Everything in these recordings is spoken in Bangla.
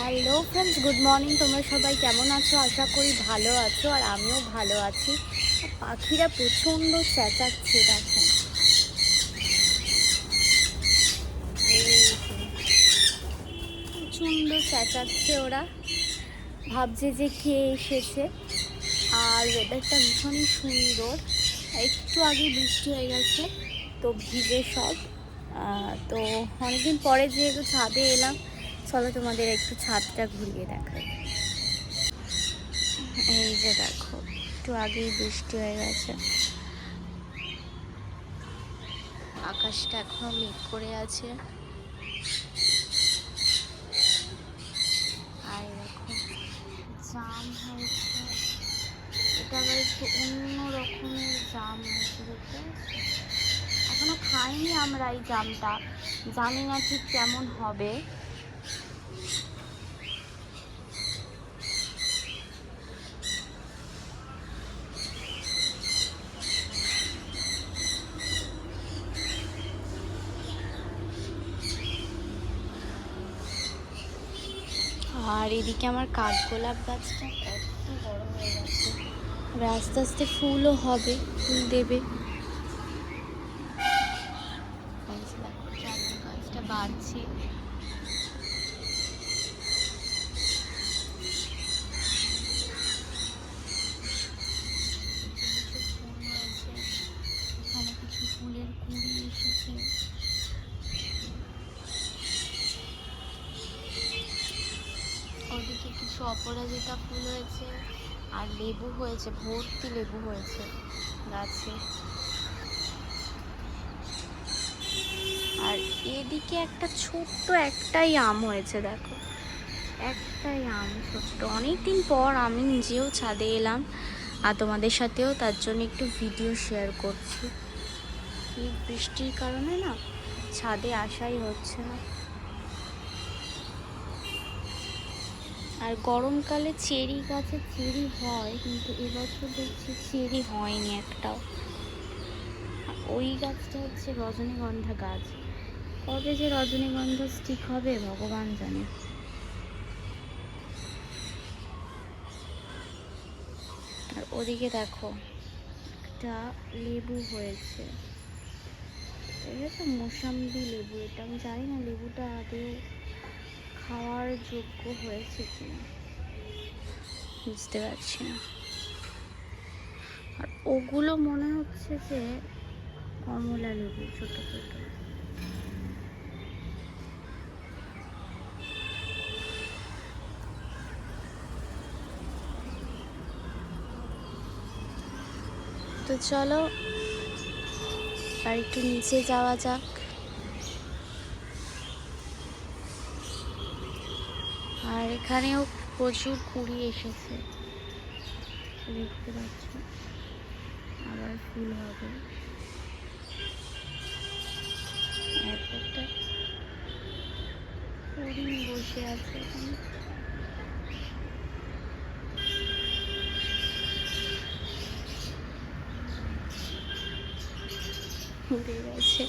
Hello friends, good morning. তোমরা সবাই কেমন আছো? আশা করি ভালো আছো, আর আমিও ভালো আছি। পাখিরা প্রচণ্ড চেঁচাচ্ছে, দেখো। প্রচণ্ড চেঁচাচ্ছে ওরা, ভাবছে যে কে এসেছে। আর ওয়েদারটা ভীষণই সুন্দর। একটু আগে বৃষ্টি হয়ে গেছে, তো ভিজে সব। তো অনেকদিন পরে যেহেতু ছাদে এলাম, চলো তোমাদের একটু ছাদটা ঘুরিয়ে দেখাই। এই যে দেখো, একটু আগেই বৃষ্টি হয়ে গেছে। আকাশটা এখনো মেঘ করে আছে। আর দেখো, জাম হয়েছে। এটা আবার একটু অন্য রকমের জাম হয়েছে, দেখতে পাচ্ছি। এখনো খাইনি আমরা এই জামটা, জানি না ঠিক কেমন হবে। আর এদিকে আমার কাঠগোলাপ গাছটা এত বড় হয়ে গেছে, আস্তে আস্তে ফুলও হবে, ফুল দেবে। গাছটা বাড়ছে। এখানে কিছু ফুলের কুঁড়ি এসেছে। ওদিকে কিছু অপরাজিতা ফুল হয়েছে, আর লেবু হয়েছে, ভর্তি লেবু হয়েছে গাছে। আর এদিকে একটা ছোট্ট একটাই আম হয়েছে, দেখো, একটাই আম ছোট্ট। অনেকদিন পর আমি নিজেও ছাদে এলাম, আর তোমাদের সাথেও তার জন্য একটু ভিডিও শেয়ার করছি। এই বৃষ্টির কারণে না ছাদে আসাই হচ্ছে না। আর গরমকালে চেরি গাছে চেরি হয়, কিন্তু এবছর দেখছি চেরি হয়নি একটাও। ওই গাছটা হচ্ছে রজনীগন্ধা গাছ। কবে যে রজনীগন্ধা স্টিক হবে ভগবান জানে। আর ওদিকে দেখো, একটা লেবু হয়েছে। এটা তো মোসাম্বি লেবু। এটা আমি জানি না লেবুটা আদৌ খাওয়ার যোগ্য হয়েছে কিনা, বুঝতে পারছি না। আর ওগুলো মনে হচ্ছে যে কমলা লেবু, ছোট ছোট। তো চলো আর একটু নিচে যাওয়া যাক। আর এখানেও প্রচুর কুড়ি এসেছে, দেখতে পাচ্ছ। আবার ফুল হবে। একটা হরিণ বসে আছে এখানে। উড়ে গেছে।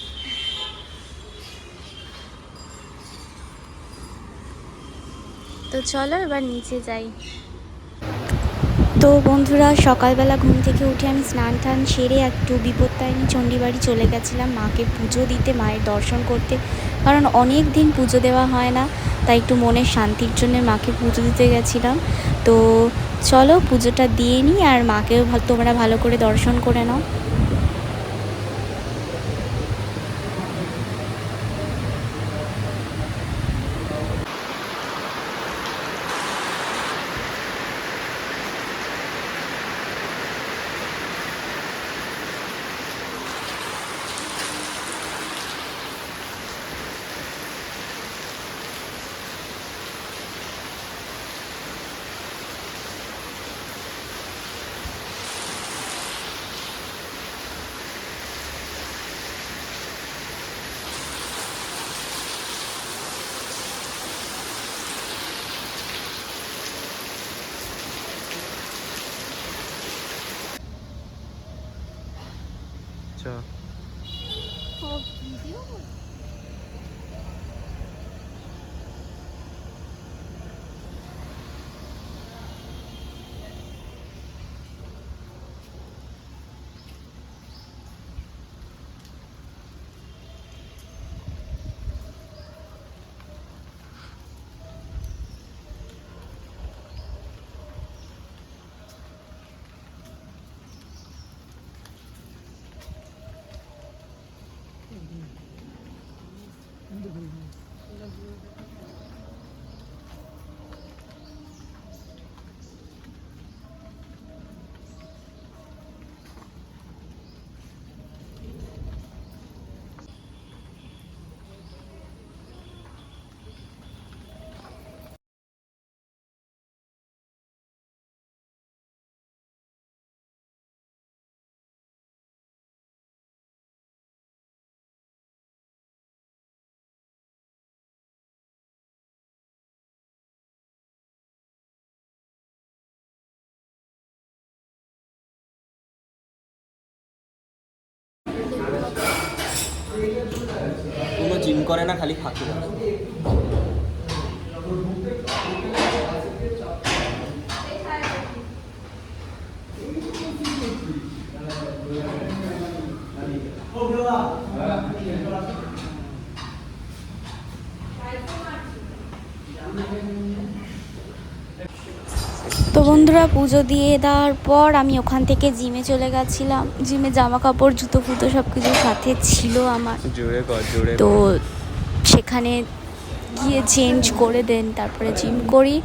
তো চলো এবার নিচে যাই। তো বন্ধুরা, সকালবেলা ঘুম থেকে উঠে আমি স্নান টান সেরে একটু বিপত্তারিণী চণ্ডীবাড়ি চলে গেছিলাম মাকে পুজো দিতে, মায়ের দর্শন করতে। কারণ অনেক দিন পুজো দেওয়া হয় না, তাই একটু মনের শান্তির জন্য মাকে পুজো দিতে গেছিলাম। তো চলো পুজোটা দিয়ে নিই, আর মাকেও তোমরা ভালো করে দর্শন করে নাও। করে না, খালি ফাঁকি দেয়। তো বন্ধুরা, পুজো দিয়ে দেওয়ার পর আমি ওখান থেকে জিমে চলে গেছিলাম। জিমে জামা কাপড়, জুতো ফুতো সব কিছু সাথে ছিল আমার। তো সেখানে গিয়ে চেঞ্জ করে দেন, তারপরে জিম করি।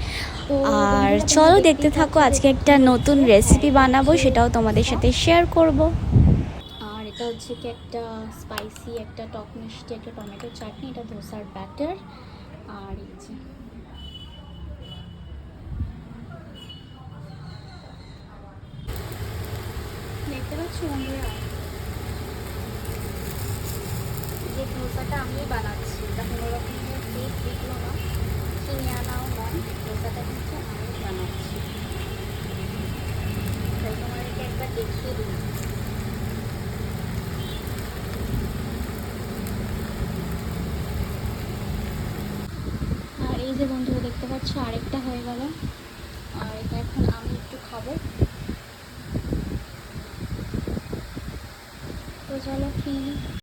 আর চলো দেখতে থাকো, আজকে একটা নতুন রেসিপি বানাবো, সেটাও তোমাদের সাথে শেয়ার করব। আর এটা হচ্ছে কি একটা স্পাইসি, একটা টক মিষ্টি, একটা টমেটো চাটনি, এটা ধোসার ব্যাটার। আর এই যে দেখতে পাচ্ছ বন্ধুরা, যে ধোসাটা আমি বানাচ্ছি, এটা কোনো রকমের কেক দেখলো না, কিনে আনাও নয়, ধোসাটা কিন্তু আমি বানাচ্ছি। তাই তোমাদেরকে একবার দেখিয়ে দিই। আর এই যে বন্ধুরা দেখতে পাচ্ছ, আরেকটা হয়ে গেল। আর এটা এখন আমি একটু খাবো। তো চলো খেয়ে নিই।